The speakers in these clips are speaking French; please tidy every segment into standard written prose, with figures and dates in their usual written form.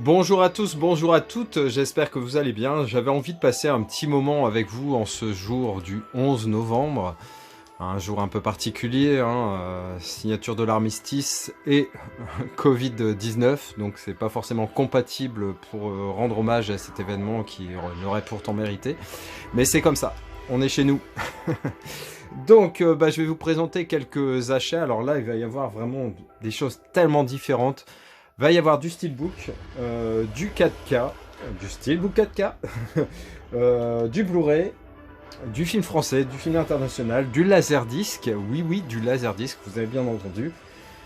Bonjour à tous, bonjour à toutes, j'espère que vous allez bien. J'avais envie de passer un petit moment avec vous en ce jour du 11 novembre. Un jour un peu particulier, signature de l'armistice et Covid-19, donc c'est pas forcément compatible pour rendre hommage à cet événement qui l'aurait pourtant mérité. Mais c'est comme ça, on est chez nous. Donc je vais vous présenter quelques achats. Alors là, il va y avoir vraiment des choses tellement différentes. Il va y avoir du Steelbook, du 4K, du Steelbook 4K, du Blu-ray, du film français, du film international, du Laserdisc, oui, du Laserdisc, vous avez bien entendu,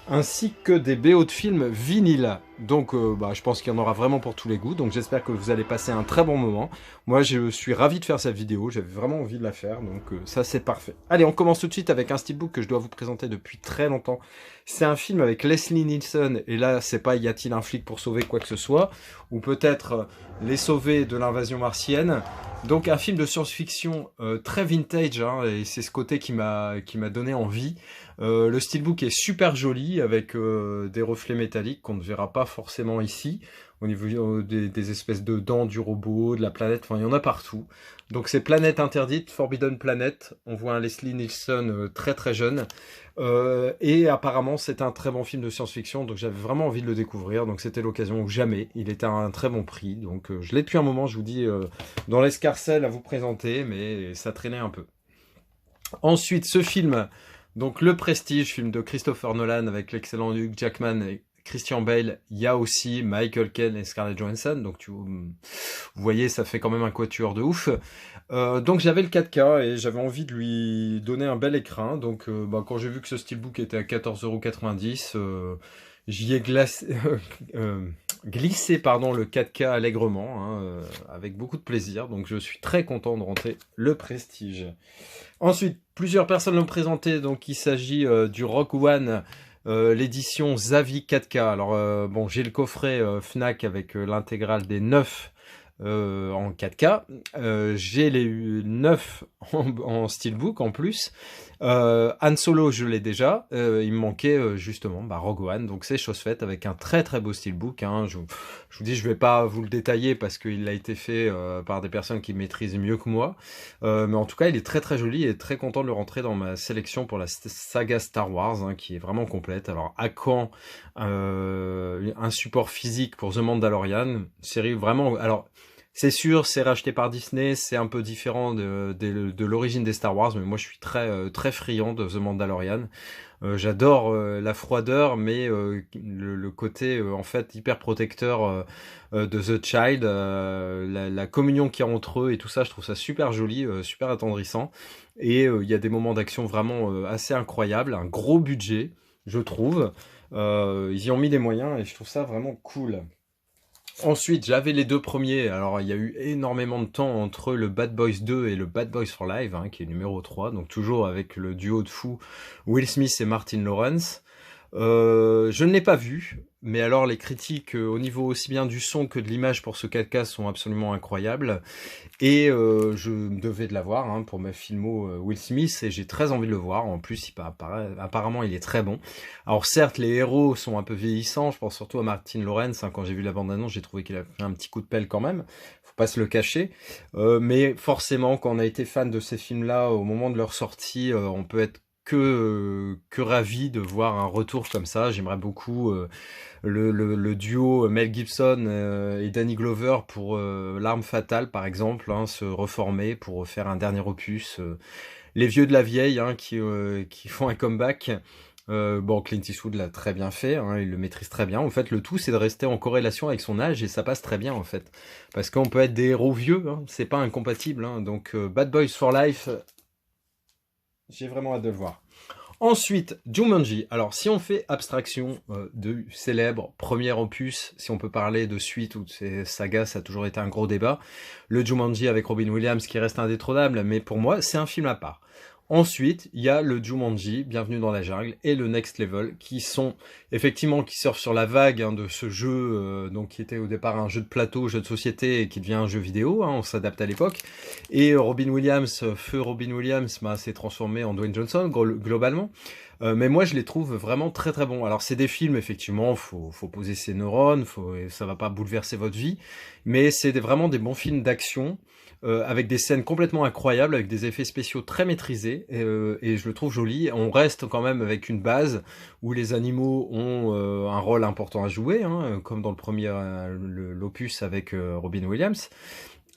ainsi que des BO de films vinyle. Donc je pense qu'il y en aura vraiment pour tous les goûts, donc j'espère que vous allez passer un très bon moment. Moi je suis ravi de faire cette vidéo, j'avais vraiment envie de la faire, donc ça c'est parfait. Allez, on commence tout de suite avec un Steelbook que je dois vous présenter depuis très longtemps. C'est un film avec Leslie Nielsen, et là c'est pas y a-t-il un flic pour sauver quoi que ce soit, ou peut-être les sauver de l'invasion martienne. Donc un film de science-fiction très vintage, et c'est ce côté qui m'a donné envie. Le Steelbook est super joli avec des reflets métalliques qu'on ne verra pas forcément ici, au niveau des espèces de dents du robot, de la planète, enfin il y en a partout. Donc c'est Planète Interdite, Forbidden Planet, on voit un Leslie Nielsen très très jeune, et apparemment c'est un très bon film de science-fiction, donc j'avais vraiment envie de le découvrir, donc c'était l'occasion ou jamais. Il était à un très bon prix, donc je l'ai depuis un moment, je vous dis, dans l'escarcelle à vous présenter, mais ça traînait un peu. Ensuite, ce film, donc Le Prestige, film de Christopher Nolan avec l'excellent Hugh Jackman et Christian Bale. Il y a aussi Michael Caine et Scarlett Johansson, donc vous voyez, ça fait quand même un quatuor de ouf. Donc j'avais le 4K et j'avais envie de lui donner un bel écrin, donc quand j'ai vu que ce Steelbook était à 14,90 €, j'y ai glissé le 4K allègrement, avec beaucoup de plaisir, donc je suis très content de rentrer Le Prestige. Ensuite, plusieurs personnes l'ont présenté, donc il s'agit du Rogue One, l'édition Zavi 4K. Alors j'ai le coffret Fnac avec l'intégrale des 9 en 4K. J'ai les 9 en Steelbook en plus. Han Solo, je l'ai déjà. Il me manquait justement Rogue One, donc c'est chose faite avec un très très beau Steelbook. Je vous dis, je vais pas vous le détailler parce qu'il a été fait par des personnes qui maîtrisent mieux que moi. Mais en tout cas, il est très très joli et très content de le rentrer dans ma sélection pour la saga Star Wars, qui est vraiment complète. Alors à quand un support physique pour The Mandalorian, série vraiment... Alors, c'est sûr, c'est racheté par Disney, c'est un peu différent de l'origine des Star Wars, mais moi je suis très friand de The Mandalorian. J'adore la froideur, mais le côté en fait hyper protecteur de The Child, la communion qu'il y a entre eux et tout ça, je trouve ça super joli, super attendrissant. Et il y a des moments d'action vraiment assez incroyables, un gros budget, je trouve. Ils y ont mis des moyens et je trouve ça vraiment cool. Ensuite, j'avais les deux premiers. Alors, il y a eu énormément de temps entre le Bad Boys 2 et le Bad Boys for Life, qui est numéro 3. Donc, toujours avec le duo de fous Will Smith et Martin Lawrence. Je ne l'ai pas vu, mais alors les critiques au niveau aussi bien du son que de l'image pour ce 4K sont absolument incroyables. Et je devais de l'avoir pour ma filmo Will Smith, et j'ai très envie de le voir. En plus, apparemment, il est très bon. Alors certes, les héros sont un peu vieillissants, je pense surtout à Martin Lawrence. Quand j'ai vu la bande-annonce, j'ai trouvé qu'il a fait un petit coup de pelle quand même, faut pas se le cacher. Mais forcément, quand on a été fan de ces films-là, au moment de leur sortie, on peut être que ravi de voir un retour comme ça. J'aimerais beaucoup le duo Mel Gibson et Danny Glover pour L'Arme Fatale par exemple, se reformer pour faire un dernier opus. Les vieux de la vieille qui font un comeback. Clint Eastwood l'a très bien fait, il le maîtrise très bien. En fait, le tout, c'est de rester en corrélation avec son âge, et ça passe très bien, en fait. Parce qu'on peut être des héros vieux, c'est pas incompatible. Donc, Bad Boys for Life, j'ai vraiment hâte de le voir. Ensuite, Jumanji. Alors, si on fait abstraction du célèbre premier opus, si on peut parler de suite ou de ces sagas, ça a toujours été un gros débat. Le Jumanji avec Robin Williams qui reste indétrônable, mais pour moi, c'est un film à part. Ensuite, il y a le Jumanji, Bienvenue dans la jungle, et le Next Level, qui sont effectivement qui surfent sur la vague de ce jeu, donc qui était au départ un jeu de plateau, jeu de société, et qui devient un jeu vidéo. On s'adapte à l'époque. Et Robin Williams, feu Robin Williams, s'est transformé en Dwayne Johnson globalement. Mais moi, je les trouve vraiment très très bons. Alors, c'est des films, effectivement, faut poser ses neurones, ça va pas bouleverser votre vie, mais c'est vraiment des bons films d'action. Avec des scènes complètement incroyables, avec des effets spéciaux très maîtrisés, et je le trouve joli. On reste quand même avec une base où les animaux ont un rôle important à jouer, hein, comme dans le premier l'opus avec Robin Williams.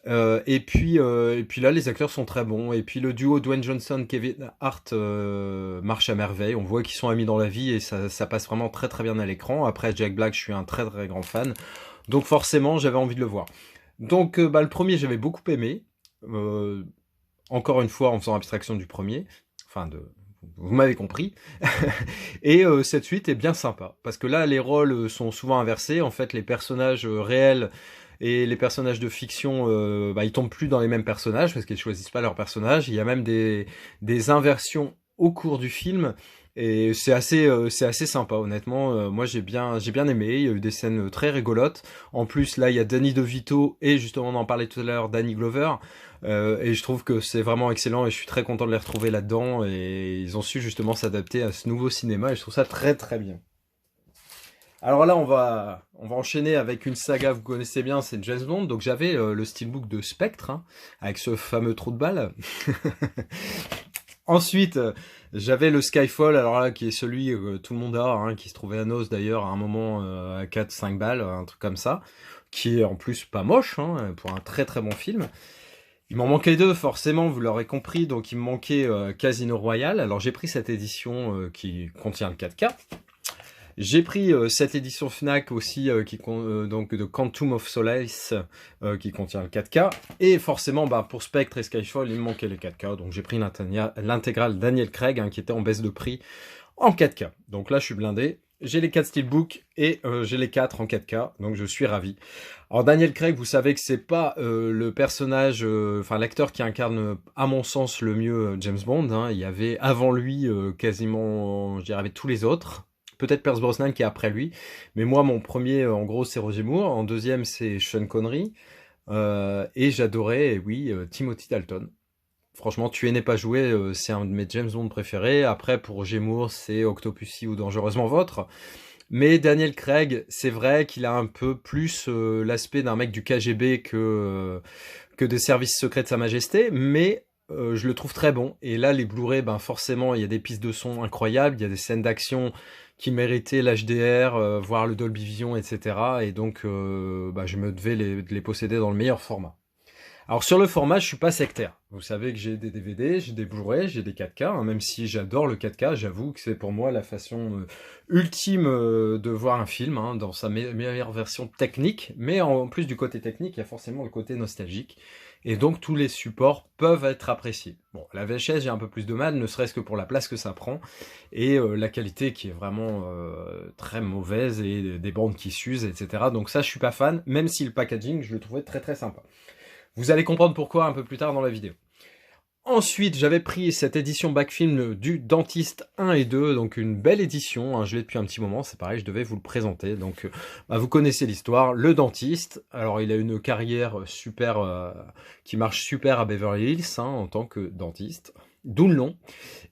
Et puis là, les acteurs sont très bons. Et puis le duo Dwayne Johnson, Kevin Hart marche à merveille. On voit qu'ils sont amis dans la vie et ça passe vraiment très très bien à l'écran. Après Jack Black, je suis un très très grand fan. Donc forcément, j'avais envie de le voir. Donc le premier, j'avais beaucoup aimé. Encore une fois, en faisant abstraction du premier. Enfin, vous m'avez compris. Et cette suite est bien sympa. Parce que là, les rôles sont souvent inversés. En fait, les personnages réels et les personnages de fiction, ils tombent plus dans les mêmes personnages parce qu'ils choisissent pas leurs personnages. Il y a même des inversions au cours du film. Et c'est assez sympa, honnêtement. Moi, j'ai bien aimé. Il y a eu des scènes très rigolotes. En plus, là, il y a Danny DeVito et justement, on en parlait tout à l'heure, Danny Glover. Et je trouve que c'est vraiment excellent et je suis très content de les retrouver là-dedans. Et ils ont su justement s'adapter à ce nouveau cinéma et je trouve ça très très bien. Alors là, on va enchaîner avec une saga que vous connaissez bien, c'est James Bond. Donc j'avais le steelbook de Spectre, hein, avec ce fameux trou de balle. Ensuite, j'avais le Skyfall, alors là, qui est celui que tout le monde a, hein, qui se trouvait à Nos d'ailleurs, à un moment à 4-5 balles, un truc comme ça, qui est en plus pas moche, hein, pour un très très bon film. Il m'en manquait deux, forcément, vous l'aurez compris, donc il me manquait Casino Royale. Alors j'ai pris cette édition qui contient le 4K. J'ai pris cette édition Fnac aussi donc de Quantum of Solace qui contient le 4K et forcément pour Spectre et Skyfall il me manquait les 4K donc j'ai pris l'intégrale Daniel Craig qui était en baisse de prix en 4K. Donc là je suis blindé, j'ai les 4 steelbooks et j'ai les 4 en 4K donc je suis ravi. Alors Daniel Craig, vous savez que c'est pas le personnage, l'acteur qui incarne à mon sens le mieux James Bond, hein. Il y avait avant lui quasiment, je dirais avec tous les autres. Peut-être Pierce Brosnan qui est après lui. Mais moi, mon premier, en gros, c'est Roger Moore. En deuxième, c'est Sean Connery. Et j'adorais, oui, Timothy Dalton. Franchement, Tuer n'est pas joué, c'est un de mes James Bond préférés. Après, pour Roger Moore, c'est Octopussy ou Dangereusement Vôtre. Mais Daniel Craig, c'est vrai qu'il a un peu plus l'aspect d'un mec du KGB que des services secrets de Sa Majesté. Mais je le trouve très bon. Et là, les Blu-ray, forcément, il y a des pistes de son incroyables. Il y a des scènes d'action qui méritaient l'HDR, voire le Dolby Vision, etc. Et donc, je me devais de les posséder dans le meilleur format. Alors sur le format, je suis pas sectaire. Vous savez que j'ai des DVD, j'ai des Blu-ray, j'ai des 4K, hein, même si j'adore le 4K, j'avoue que c'est pour moi la façon ultime de voir un film, hein, dans sa meilleure version technique, mais en plus du côté technique, il y a forcément le côté nostalgique, et donc tous les supports peuvent être appréciés. Bon, la VHS, j'ai un peu plus de mal, ne serait-ce que pour la place que ça prend, et la qualité qui est vraiment très mauvaise, et des bandes qui s'usent, etc. Donc ça, je suis pas fan, même si le packaging, je le trouvais très très sympa. Vous allez comprendre pourquoi un peu plus tard dans la vidéo. Ensuite, j'avais pris cette édition Backfilm du Dentiste 1 et 2, donc une belle édition, hein, je l'ai depuis un petit moment, c'est pareil, je devais vous le présenter. Donc, vous connaissez l'histoire, le dentiste, alors il a une carrière super, qui marche super à Beverly Hills, hein, en tant que dentiste, d'où le nom,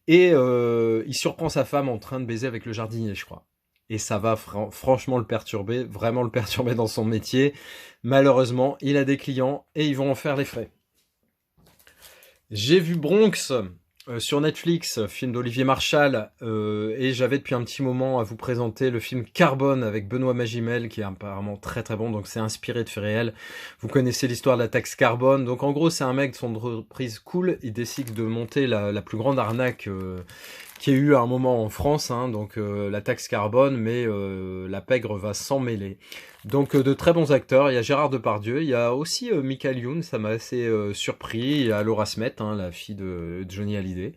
et il surprend sa femme en train de baiser avec le jardinier, je crois. Et ça va franchement le perturber, vraiment le perturber dans son métier. Malheureusement, il a des clients et ils vont en faire les frais. J'ai vu Bronx sur Netflix, film d'Olivier Marchal, et j'avais depuis un petit moment à vous présenter le film Carbone avec Benoît Magimel, qui est apparemment très très bon, donc c'est inspiré de faits réels. Vous connaissez l'histoire de la taxe carbone, donc en gros c'est un mec de son entreprise cool, il décide de monter la plus grande arnaque qu'il y a eu à un moment en France, hein, donc la taxe carbone, mais la pègre va s'en mêler. Donc de très bons acteurs, il y a Gérard Depardieu, il y a aussi Michael Youn, ça m'a assez surpris, il y a Laura Smet, hein, la fille de Johnny Hallyday.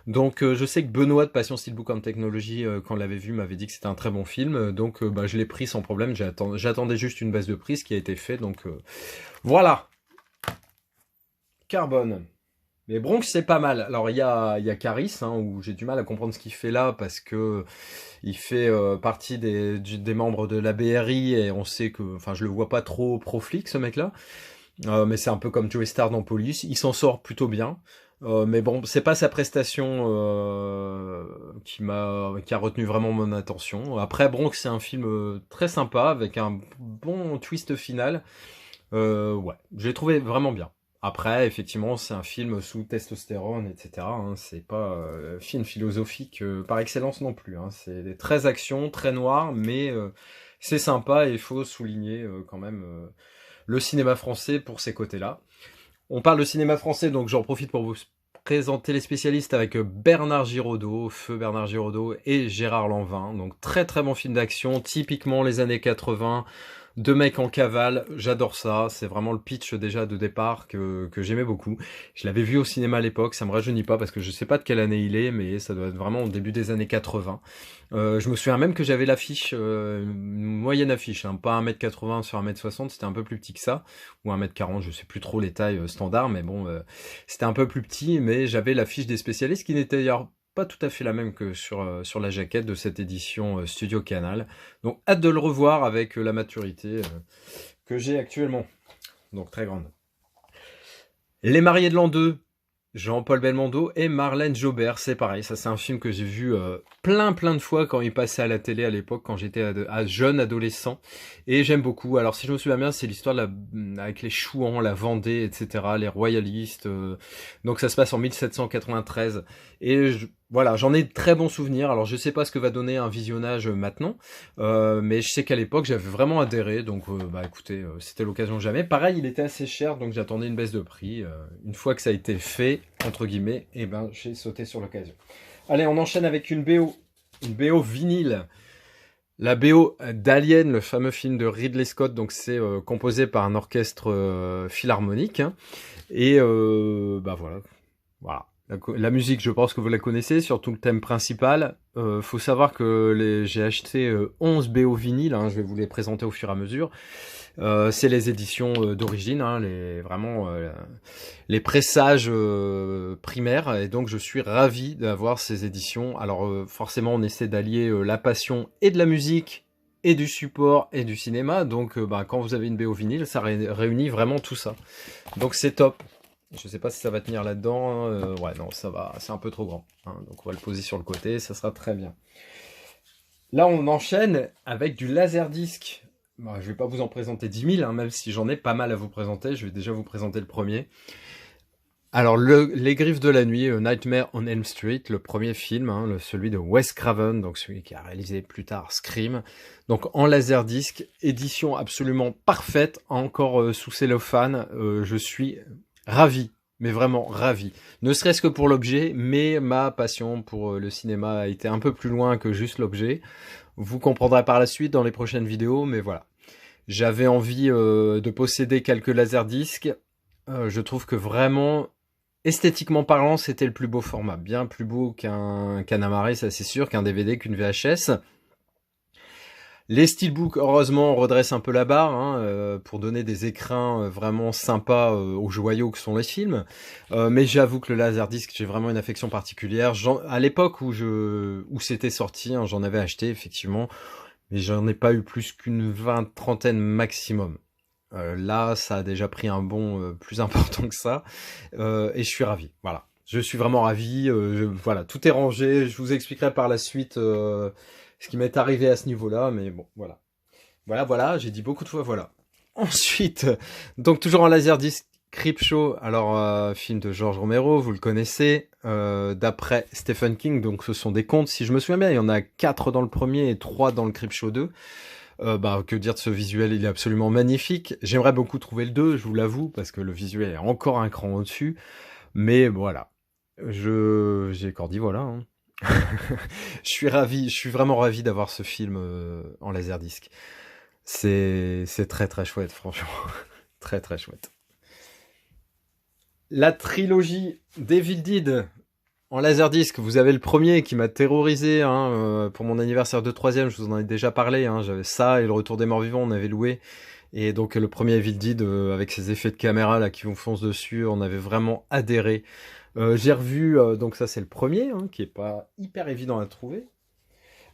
Donc je sais que Benoît de Passion Steelbook en Technologie, quand l'avait vu, m'avait dit que c'était un très bon film, donc je l'ai pris sans problème, j'attendais juste une baisse de prix, ce qui a été fait, donc voilà. Carbone. Mais Bronx, c'est pas mal. Alors, il y a Caris, hein, où j'ai du mal à comprendre ce qu'il fait là, parce que il fait partie des membres de la BRI, et on sait que... Enfin, je le vois pas trop pro-flic, ce mec-là. Mais c'est un peu comme Joey Starr dans Police. Il s'en sort plutôt bien. Mais bon, c'est pas sa prestation qui a retenu vraiment mon attention. Après, Bronx, c'est un film très sympa, avec un bon twist final. Ouais, je l'ai trouvé vraiment bien. Après, effectivement, c'est un film sous testostérone, etc. hein. C'est pas film philosophique par excellence non plus. hein. C'est très action, très noir, mais c'est sympa et il faut souligner quand même le cinéma français pour ces côtés-là. On parle de cinéma français, donc j'en profite pour vous présenter les spécialistes avec Bernard Giraudot, feu Bernard Giraudot et Gérard Lanvin. Donc très très bon film d'action, typiquement les années 80, deux mecs en cavale, j'adore ça, c'est vraiment le pitch déjà de départ que j'aimais beaucoup. Je l'avais vu au cinéma à l'époque, ça me rajeunit pas parce que je sais pas de quelle année il est, mais ça doit être vraiment au début des années 80. Je me souviens même que j'avais l'affiche, une moyenne affiche, hein, pas 1m80 sur 1m60, c'était un peu plus petit que ça, ou 1m40, je sais plus trop les tailles standards, mais bon, c'était un peu plus petit, mais j'avais l'affiche des spécialistes qui n'était d'ailleurs pas tout à fait la même que sur la jaquette de cette édition Studio Canal. Donc hâte de le revoir avec la maturité que j'ai actuellement, donc très grande. Les mariés de l'an 2, Jean-Paul Belmondo et Marlène Jobert, c'est pareil, ça c'est un film que j'ai vu plein de fois quand il passait à la télé à l'époque, quand j'étais jeune adolescent, et j'aime beaucoup. Alors si je me souviens bien, c'est l'histoire avec les Chouans, la Vendée, etc., les royalistes, donc ça se passe en 1793, et voilà, j'en ai de très bons souvenirs. Alors je sais pas ce que va donner un visionnage maintenant, mais je sais qu'à l'époque j'avais vraiment adhéré, donc bah écoutez, c'était l'occasion jamais. Pareil, il était assez cher, donc j'attendais une baisse de prix. Une fois que ça a été fait, entre guillemets, et ben j'ai sauté sur l'occasion. Allez, on enchaîne avec une BO vinyle. La BO d'Alien, le fameux film de Ridley Scott, donc c'est composé par un orchestre philharmonique, hein, et bah voilà, voilà. La musique, je pense que vous la connaissez, surtout le thème principal. Faut savoir que j'ai acheté 11 BO vinyles, hein, je vais vous les présenter au fur et à mesure. C'est les éditions d'origine, hein, vraiment les pressages primaires, et donc je suis ravi d'avoir ces éditions. Alors forcément, on essaie d'allier la passion et de la musique, et du support, et du cinéma, donc bah, quand vous avez une BO vinyle, ça réunit vraiment tout ça. Donc c'est top. Je sais pas si ça va tenir là-dedans. Ouais, non, ça va. C'est un peu trop grand. hein. Donc on va le poser sur le côté. Ça sera très bien. Là, on enchaîne avec du laserdisc. Bon, je vais pas vous en présenter 10 000, hein, même si j'en ai pas mal à vous présenter. Je vais déjà vous présenter le premier. Alors, Les Griffes de la Nuit, Nightmare on Elm Street, le premier film, hein, celui de Wes Craven, donc celui qui a réalisé plus tard Scream. Donc en laserdisc, édition absolument parfaite, encore sous cellophane. Je suis ravi, mais vraiment ravi. Ne serait-ce que pour l'objet, mais ma passion pour le cinéma a été un peu plus loin que juste l'objet. Vous comprendrez par la suite dans les prochaines vidéos, mais voilà. J'avais envie de posséder quelques laserdiscs. Je trouve que vraiment, esthétiquement parlant, c'était le plus beau format. Bien plus beau qu'un Amaré, ça c'est sûr, qu'un DVD, qu'une VHS. Les steelbooks, heureusement, redressent un peu la barre, hein, pour donner des écrins vraiment sympas aux joyaux que sont les films. Mais j'avoue que le Laserdisc, j'ai vraiment une affection particulière. À l'époque où c'était sorti, hein, j'en avais acheté effectivement, mais j'en ai pas eu plus qu'une trentaine maximum. Là, ça a déjà pris un bond plus important que ça, et je suis ravi. Voilà, je suis vraiment ravi. Voilà, tout est rangé. Je vous expliquerai par la suite ce qui m'est arrivé à ce niveau-là, mais bon, voilà. Voilà, j'ai dit beaucoup de fois voilà. Ensuite, donc toujours en laserdisc, Creepshow, alors film de George Romero, vous le connaissez, d'après Stephen King, donc ce sont des contes, si je me souviens bien, il y en a 4 dans le premier et 3 dans le Creepshow 2. Bah, que dire de ce visuel, il est absolument magnifique. J'aimerais beaucoup trouver le 2, je vous l'avoue, parce que le visuel est encore un cran au-dessus. Mais voilà, j'ai encore dit voilà. Hein. Je suis vraiment ravi d'avoir ce film en laserdisc. C'est très très chouette, franchement. Très très chouette. La trilogie Devil Dead en laserdisc, vous avez le premier qui m'a terrorisé hein, pour mon anniversaire de 3ème, je vous en ai déjà parlé. Hein, j'avais ça et le Retour des Morts Vivants, on avait loué. Et donc le premier Evil Dead, avec ses effets de caméra là qui vous foncent dessus, on avait vraiment adhéré. J'ai revu, donc ça c'est le premier, hein, qui est pas hyper évident à trouver.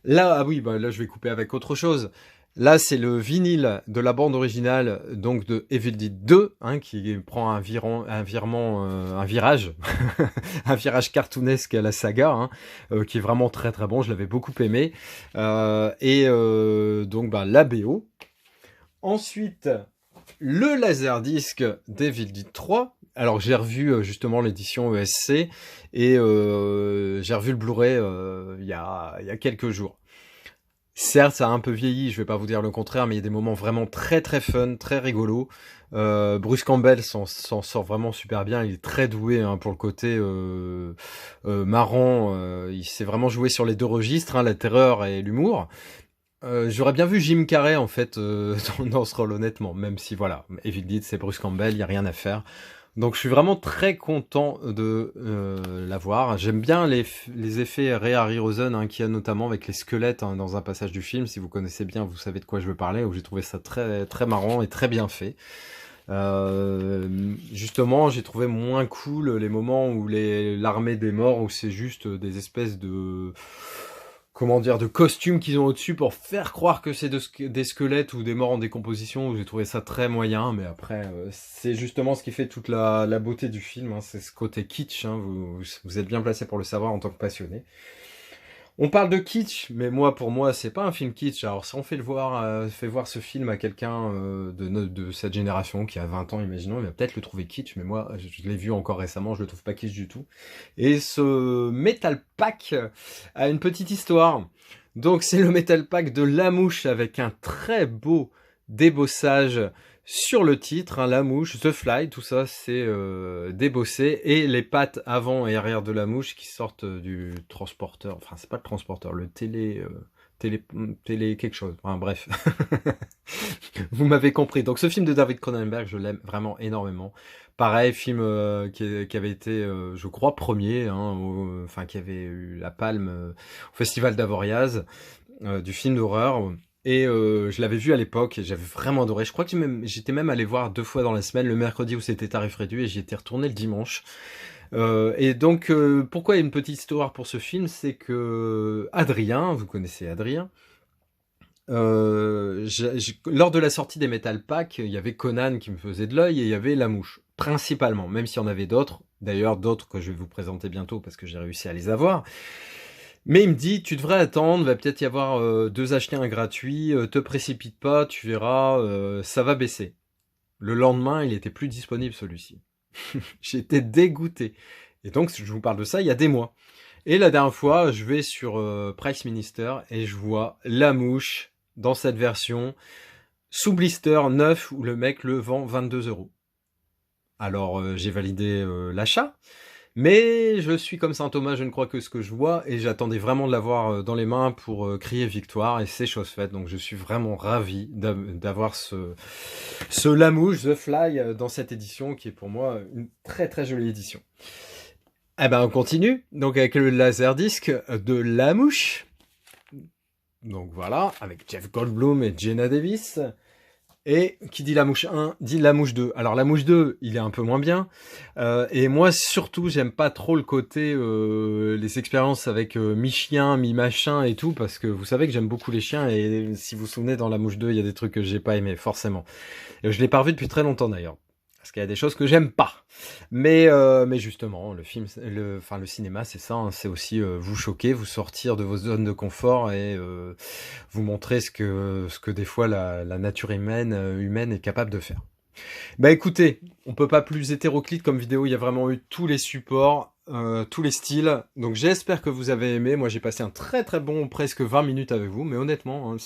Là, ah oui, bah là je vais couper avec autre chose. Là, c'est le vinyle de la bande originale, donc de Evil Dead 2, hein, qui prend un virage, un virage cartoonesque à la saga, hein, qui est vraiment très très bon. Je l'avais beaucoup aimé. Donc, bah, la BO. Ensuite, le laserdisc d'Evil Dead 3. Alors, j'ai revu justement l'édition ESC et j'ai revu le Blu-ray il y a quelques jours. Certes, ça a un peu vieilli, je vais pas vous dire le contraire, mais il y a des moments vraiment très très fun, très rigolos. Bruce Campbell s'en sort vraiment super bien, il est très doué, hein, pour le côté marrant, il sait vraiment jouer sur les deux registres, hein, la terreur et l'humour. J'aurais bien vu Jim Carrey en fait dans ce rôle, honnêtement, même si voilà, Evil Dead c'est Bruce Campbell, il y a rien à faire. Donc je suis vraiment très content de l'avoir. J'aime bien les effets Ray Harryhausen, hein, qu'il y a notamment avec les squelettes, hein, dans un passage du film. Si vous connaissez bien, vous savez de quoi je veux parler. Où j'ai trouvé ça très très marrant et très bien fait. Justement, j'ai trouvé moins cool les moments où l'armée des morts, où c'est juste des espèces de de costumes qu'ils ont au-dessus pour faire croire que c'est des squelettes ou des morts en décomposition, où j'ai trouvé ça très moyen, mais après, c'est justement ce qui fait toute la beauté du film, hein, c'est ce côté kitsch, hein, vous êtes bien placé pour le savoir en tant que passionné. On parle de kitsch, mais pour moi, c'est pas un film kitsch. Alors, si on fait voir ce film à quelqu'un de cette génération qui a 20 ans, imaginons, il va peut-être le trouver kitsch, mais moi, je l'ai vu encore récemment, je le trouve pas kitsch du tout. Et ce Metal Pack a une petite histoire. Donc, c'est le Metal Pack de Lamouche avec un très beau débossage sur le titre, hein, la mouche, The Fly, tout ça c'est débossé, et les pattes avant et arrière de la mouche qui sortent du transporteur, enfin c'est pas le transporteur, le télé quelque chose, enfin bref. Vous m'avez compris. Donc ce film de David Cronenberg, je l'aime vraiment énormément. Pareil, film qui avait été, je crois, premier, hein, qui avait eu la palme au Festival d'Avoriaz, du film d'horreur. Et je l'avais vu à l'époque et j'avais vraiment adoré. Je crois que j'étais même allé voir 2 fois dans la semaine, le mercredi où c'était tarif réduit et j'y étais retourné le dimanche. Et donc, pourquoi il y a une petite histoire pour ce film, c'est que Adrien, vous connaissez Adrien, lors de la sortie des Metal Pack, il y avait Conan qui me faisait de l'œil et il y avait La Mouche, principalement, même s'il y en avait d'autres, d'ailleurs d'autres que je vais vous présenter bientôt parce que j'ai réussi à les avoir. Mais il me dit, tu devrais attendre, va peut-être y avoir 2 achetés, un gratuit, te précipite pas, tu verras, ça va baisser. Le lendemain, il était plus disponible celui-ci. J'étais dégoûté. Et donc, je vous parle de ça il y a des mois. Et la dernière fois, je vais sur Price Minister et je vois La Mouche dans cette version sous blister neuf où le mec le vend 22 €. Alors, j'ai validé l'achat. Mais je suis comme Saint Thomas, je ne crois que ce que je vois, et j'attendais vraiment de l'avoir dans les mains pour crier victoire, et c'est chose faite, donc je suis vraiment ravi d'avoir ce Lamouche, The Fly, dans cette édition, qui est pour moi une très très jolie édition. Eh ben on continue, donc avec le laserdisc de Lamouche, donc voilà, avec Jeff Goldblum et Jenna Davis. Et qui dit La Mouche 1, dit La Mouche 2. Alors La Mouche 2, il est un peu moins bien. Et moi, surtout, j'aime pas trop le côté, les expériences avec mi-chien, mi-machin et tout, parce que vous savez que j'aime beaucoup les chiens, et si vous vous souvenez, dans La Mouche 2, il y a des trucs que j'ai pas aimé, forcément. Je l'ai pas revu depuis très longtemps, d'ailleurs. Parce qu'il y a des choses que j'aime pas. Mais justement, le cinéma, c'est ça, hein, c'est aussi vous choquer, vous sortir de vos zones de confort et vous montrer ce que des fois la nature humaine est capable de faire. Bah écoutez, on peut pas plus hétéroclite comme vidéo, il y a vraiment eu tous les supports, tous les styles. Donc j'espère que vous avez aimé. Moi j'ai passé un très très bon presque 20 minutes avec vous, mais honnêtement, hein,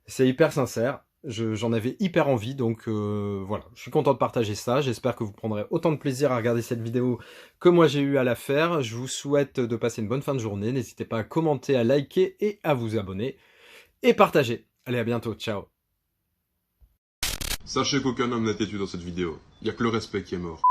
c'est hyper sincère. J'en avais hyper envie, donc voilà, je suis content de partager ça. J'espère que vous prendrez autant de plaisir à regarder cette vidéo que moi j'ai eu à la faire. Je vous souhaite de passer une bonne fin de journée. N'hésitez pas à commenter, à liker et à vous abonner. Et partager. Allez, à bientôt, ciao. Sachez qu'aucun homme n'a été tué dans cette vidéo. Il n'y a que le respect qui est mort.